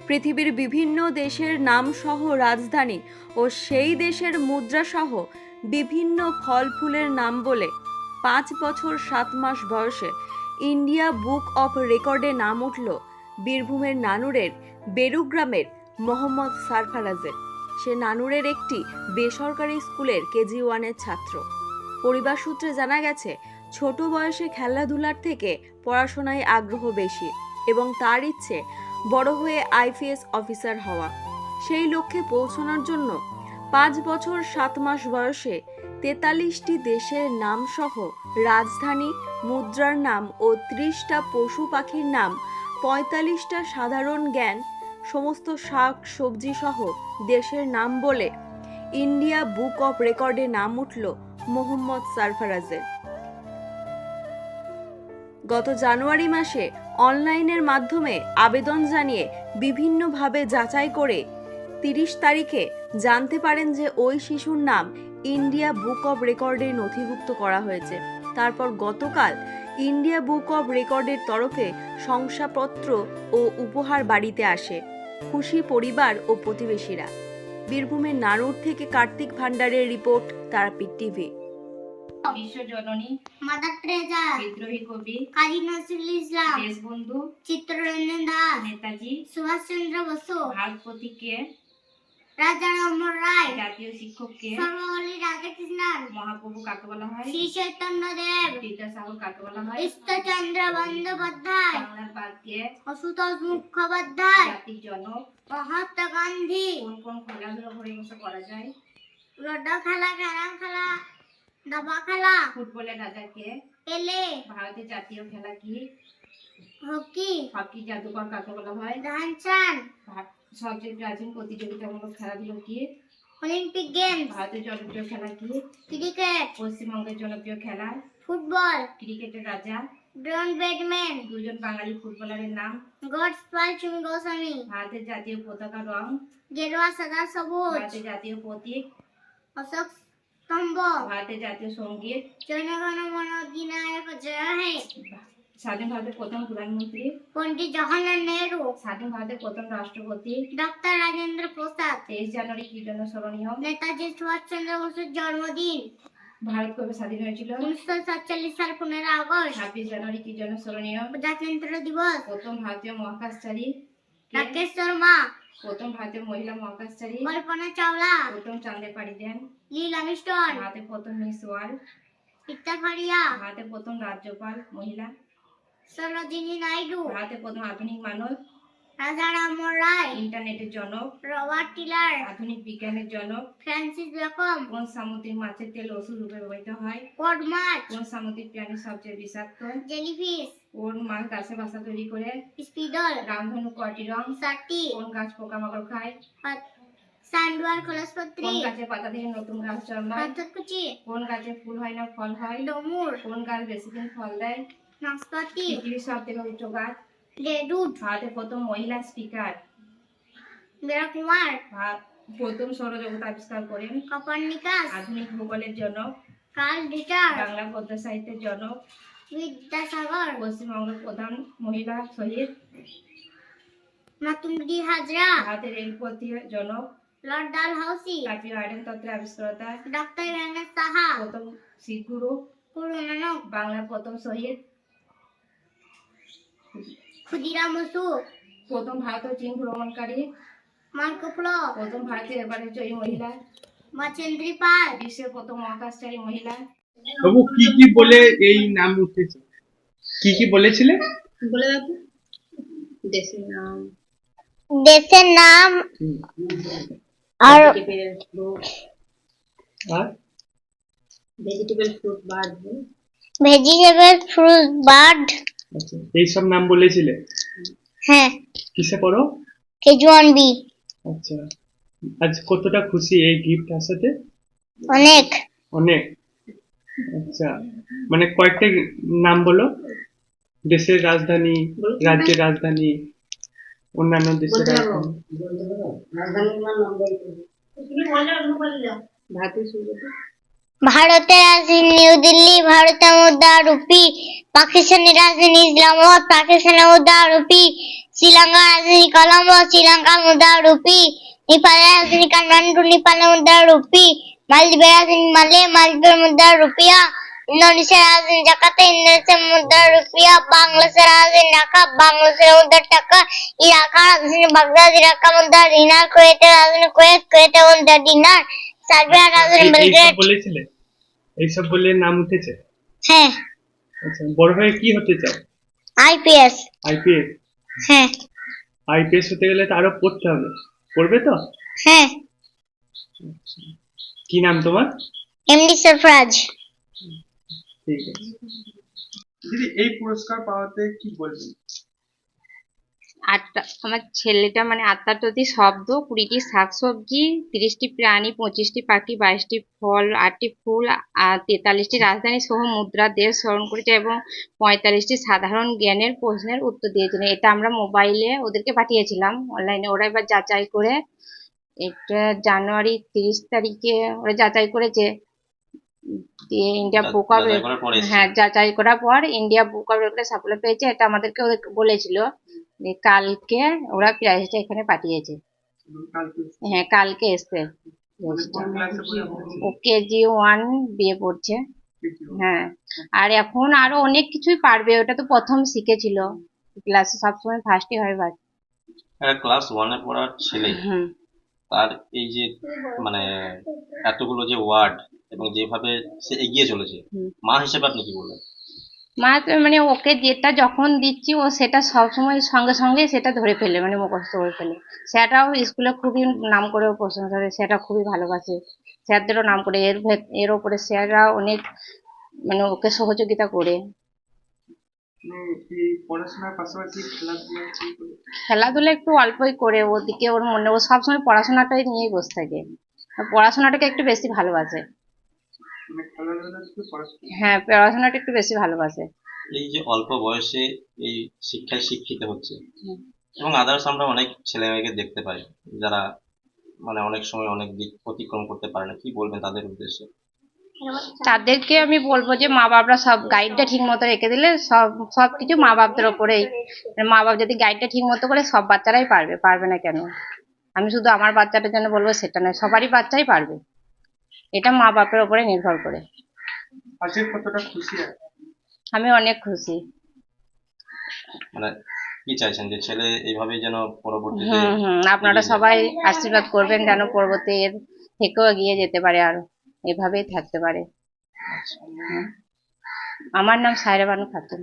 পৃথিবীর বিভিন্ন দেশের নাম সহ রাজধানী ও সেই দেশের মুদ্রা সহ বিভিন্ন ফল ফুলের নাম বলে 5 বছর 7 মাস বয়সে ইন্ডিয়া বুক অফ রেকর্ডে নাম উঠল বীরভূমের নানুরের বেরুগ্রামের মোহাম্মদ সারফারাজের। সে নানুরের একটি বেসরকারি স্কুলের কেজি 1-এর ছাত্র। পরিবার সূত্রে জানা গেছে, ছোট বয়সে খেলাধুলার থেকে পড়াশোনায় আগ্রহ বেশি এবং তার ইচ্ছে বড় হয়ে আইপিএস অফিসার হওয়া। সেই লক্ষ্যে পৌঁছানোর জন্য 5 বছর 7 মাস বয়সে 43টি দেশের নাম সহ রাজধানী, মুদ্রার নাম ও 30টা পশু পাখির নাম, 45টা সাধারণ জ্ঞান, সমস্ত শাক সবজি সহ দেশের নাম বলে ইন্ডিয়া বুক অফ রেকর্ডে নাম উঠল মোহাম্মদ সারফারাজের। গত জানুয়ারি মাসে অনলাইনের মাধ্যমে আবেদন জানিয়ে বিভিন্নভাবে যাচাই করে 30 তারিখে জানতে পারেন যে ওই শিশুর নাম ইন্ডিয়া বুক অফ রেকর্ডে নথিভুক্ত করা হয়েছে। তারপর গতকাল ইন্ডিয়া বুক অফ রেকর্ডের তরফে শংসাপত্র ও উপহার বাড়িতে আসে। খুশি পরিবার ও প্রতিবেশীরা। বীরভূমের নানুর থেকে কার্তিক ভান্ডারের রিপোর্ট, তারাপীঠ টিভি। বিশ্বজননী মাদার টেরেসা, বিদ্রোহী কবি কাজী নজরুল ইসলাম, দেশবন্ধু চিত্তরঞ্জন দাস, নেতাজি সুভাষচন্দ্র বসু, ভারতপতিকে, রাজা রামমোহন রায়, জাতীয় শিক্ষককে, সর্বপল্লী রাধাকৃষ্ণন, মহাপ্রভু কাকে বলা হয়, শ্রী চৈতন্য দেব, বিদ্যাসাগর কাকে বলা হয়, ঈশ্বরচন্দ্র বন্দ্যোপাধ্যায়, বাংলার বাদকে, অশুতোষ মুখোপাধ্যায়, জাতির জনক, মহাত্মা গান্ধী, কোন কোন খেলাধুলা ঘরে বসে করা যায়, লুডো খেলা, ক্যারাম খেলা, দাবা খেলা, ফুটবলের রাজাকে, পেলে, ভারতের জাতীয় খেলা কি, হকি, হকি জাদুকর কাকে বলা হয়, ধ্যানচাঁদ, সবচেয়ে প্রাচীন প্রতিযোগিতামূলক খেলাধুলো কি, অলিম্পিক গেমস, ভারতের জনপ্রিয় খেলা কি, ক্রিকেট, পশ্চিমবঙ্গের জনপ্রিয় খেলা, ফুটবল, ক্রিকেটের রাজা, ড্রোন ব্যাটম্যান, দুজন বাঙালি ফুটবলারের নাম, গডস্পাল চুমি গোস্বামী, ভারতের জাতীয় পতাকা রং, গেরুয়া সাদা সবুজ, ভারতের জাতীয় প্রতীক, অশোক স্তম্ভ, ভারতের জাতীয় সঙ্গীত, জনগণ মন অধিনায়ক জয় হে, স্বাধীন ভারতের প্রথম প্রধানমন্ত্রী, পণ্ডিত জওহরলাল নেহরু, স্বাধীন ভারতের প্রথম রাষ্ট্রপতি, ডক্টর রাজেন্দ্র প্রসাদ, 23 জানুয়ারি কি জন্য স্মরণীয়, নেতাজি সুভাষচন্দ্র বসুর জন্মদিন, ভারত কবে স্বাধীন হয়েছিল, 1947 সাল 15 আগস্ট, 26 জানুয়ারি কি জন্য স্মরণীয়, প্রজাতন্ত্র দিবস, প্রথম ভারতীয় মহাকাশচারী কে? রাকেশ শর্মা, প্রথম ভারতীয় মহিলা মহাকাশচারী, কল্পনা চাওলা, প্রথম চাঁদে পাড়ি দেন, নীল আর্মস্ট্রং, ভারতের প্রথম মিস ওয়ার্ল্ড, রীতা ফারিয়া, ভারতের প্রথম রাজ্যপাল মহিলা, সরোজিনী নাইডু, ভারতের প্রথম আধুনিক মানব, রাজা রামমোহন রায়, ইন্টারনেটের জনক, রবার্ট টিলার, আধুনিক বিজ্ঞানের জনক, ফ্রান্সিস বেকন, কোন সামুদ্রিক মাছের তেল ওষুধ রূপে ব্যবহৃত হয়, কড মাছ, কোন সামুদ্রিক প্রাণী সবচেয়ে বিষাক্ত, জেলিফিশ, কোন মাছ গাছের বাসা তৈরি করে, স্পিডল, রামধনু কয়টি রং, সাটি, কোন গাছ পোকামাকড় খায়, সান্ডুয়ার খোলসপত্রী, কোন গাছের পাতা থেকে নতুন গাছ জন্মায়, পাথরকুচি, কোন গাছে ফুল হয় না ফল হয়, ডমুর, কোন গাছ বেশি দিন ফল দেয়, নাশপাতি, পৃথিবীর সব থেকে উচ্চ গাছ, রেডউড, ভারতের প্রথম মহিলা স্পিকার, বীরকুমার, প্রথম সৌরজগৎ আবিষ্কার করেন, কপারনিকাস, আধুনিক ভূগোলের জনক, কার্ল রিটার, বাংলা গদ্য সাহিত্যের জনক, বিদ্যাসাগর, পশ্চিমবঙ্গের প্রধান মহিলা শহীদ, মাতুন্দি হাজরা, ভারতের রেলপথের জনক, লর্ড ডালহাউসি, কার্পি গার্ডেন তত্ত্বের আবিষ্কর্তা, ডক্টর গণেশ সাহা, প্রথম শিখ গুরু, গুরু নানক, বাংলার প্রথম শহীদ, ক্ষুদিরাম বসু, প্রথম ভারত ও চীন ভ্রমণকারী, মার্কো পোলো, প্রথম ভারতীয় এভারেস্ট জয়ী মহিলা, বাচেন্দ্রী পাল, বিশ্বের প্রথম মহাকাশচারী মহিলা। বাবু কি কি বলে এই নাম উঠেছে, কি কি বলেছিলে? বলে দেখো। দেশের নাম, দেশের নাম আর আর vegetable fruit bird, vegetable fruit bird, আচ্ছা এইসব নাম বলেছিলে? হ্যাঁ, কিসে পড়ো? KG 1B। আচ্ছা, আজ কতটা খুশি এই গিফট আসাতে? অনেক। অনেক। আচ্ছা, মানে কয়েকটা নাম বলো, দেশের রাজধানী, রাজ্যের রাজধানী, অন্যান্য দেশের রাজধানী। ভারতের সূর্য, ভারতের রাজধানী নিউ দিল্লি, ভারতের মুদ্রা রুপি। পাকিস্তানের রাজধানী ইসলামাবাদ, পাকিস্তানের মুদ্রা রুপি। শ্রীলঙ্কার রাজধানী কলম্বো, শ্রীলঙ্কার মুদ্রা রুপি। নেপালের রাজধানী কাঠমান্ডু, নেপালের মুদ্রা রুপি। মালদ্বীপের রাজধানী মালে, মালদ্বীপের মুদ্রা রুপিয়া। ইন্দোনেশিয়ার রাজধানী জাকার্তা, ইন্দোনেশিয়ার মুদ্রা রুপিয়া। বাংলাদেশের রাজধানী ঢাকা, বাংলাদেশের মুদ্রা টাকা। ইরাকের রাজধানী বাগদাদ, ইরাকের মুদ্রা দিনার। কুয়েতের রাজধানী কুয়েত, কুয়েতের মুদ্রা দিনার। সার্বিয়ার রাজধানী এইসব বেলগ্রেড। বলেছিলে? এইসব বলে নাম উঠেছে? হ্যাঁ। আচ্ছা, বড় হয়ে কি হতে চাও? আইপিএস। আইপিএস? হ্যাঁ। আইপিএস হতে গেলে তো আরো পড়তে হবে, পড়বে তো? হ্যাঁ। কি নাম তোমার? এমডি সরফরাজ। ঠিক আছে দিদি, এই পুরস্কার পাওয়াতে কি বলবেন? আমার ছেলেটা মানে আটটাটি শব্দ, 20টি শাকসবজি, 30টি প্রাণী, 25টি পাখি, 22টি ফল, 8টি ফুল আর 43টি রাজধানী সহ মুদ্রা দেশ স্মরণ করেছে এবং 45টি সাধারণ জ্ঞানের প্রশ্নের উত্তর দিয়েছিল। এটা আমরা মোবাইলে ওদেরকে পাঠিয়েছিলাম অনলাইনে, ওরা এবার যাচাই করে এটা জানুয়ারি 30 তারিখে ওরা যাচাই করেছে। দিয়ে ইন্ডিয়া বুক অফ, হ্যাঁ, যাচাই করার পর ইন্ডিয়া বুক অফ রেকর্ডে সাফল্য পেয়েছে। এটা আমাদেরকে বলেছিল যে কালকে ওরা প্রাইজটা এখানে পাঠিয়েছে। হ্যাঁ, কালকে এসছে। ও KG1 বিয়ে পড়ছে। হ্যাঁ, আর এখন আরো অনেক কিছুই পারবে, ওটা তো প্রথম শিখেছিল। ক্লাসে সবসময় ফার্স্টই হয় বাট। ক্লাস 1-এ পড়ার ছেলে, হুম। তার এই যে মানে এতগুলো যে ওয়ার্ড এবং যেভাবে সে এগিয়ে চলেছে, মা হিসেবে আপনি কি বলবেন? মা তো মানে ওকে যেটা যখন দিচ্ছি ও সেটা সবসময় সঙ্গে সঙ্গে সেটা ধরে ফেলে, মানে মুখস্থ করে ফেলে। সেটাও স্কুলে খুবই নাম করে ও প্রশংসা করে, সেটা খুবই ভালোবাসে। স্যারদেরও নাম করে, এর ওপরে স্যাররা অনেক মানে ওকে সহযোগিতা করে। এই পড়াশোনার পাশাপাশি খেলাধুলা কি করে? খেলাধুলা একটু অল্পই করে, ওদিকে ওর মনে, ও সবসময় পড়াশোনাটাই নিয়েই বসে থাকে। আর পড়াশোনাটাকে একটু বেশি ভালোবাসে। মানে খেলাধুলা থেকে পড়াশোনা? হ্যাঁ, পড়াশোনাটা একটু বেশি ভালোবাসে। এই যে অল্প বয়সে এই শিক্ষায় শিক্ষিত হচ্ছে, এবং আদার্স আমরা অনেক ছেলে মেয়েকে দেখতে পাই যারা মানে অনেক সময় অনেক দিক অতিক্রম করতে পারে না, কি বলবেন তাদের উদ্দেশ্যে? তাদেরকে আমি বলবো যে মা বাবারা সব গাইডটা ঠিক মতো রেখে দিলে সবকিছু মা বাপদের ওপরেই। মা বাপ যদি গাইডটা ঠিক মতো করে, সব বাচ্চারাই পারবে, পারবে না কেন? আমি শুধু আমার বাচ্চাটার জন্য বলবো সেটা নয়, সবারই বাচ্চাই পারবে। এটা মা বাপের ওপরে নির্ভর করে। আজকে কতটা খুশি আছে? আমি অনেক খুশি। মানে কি চাইছেন যে ছেলে এইভাবেই যেন পরবর্তীতে আপনারা সবাই আশীর্বাদ করবেন যেন পরবর্তী এর থেকেও এগিয়ে যেতে পারে, আর এভাবেই থাকতে পারে। আমার নাম সায়রা বানু খাতুন।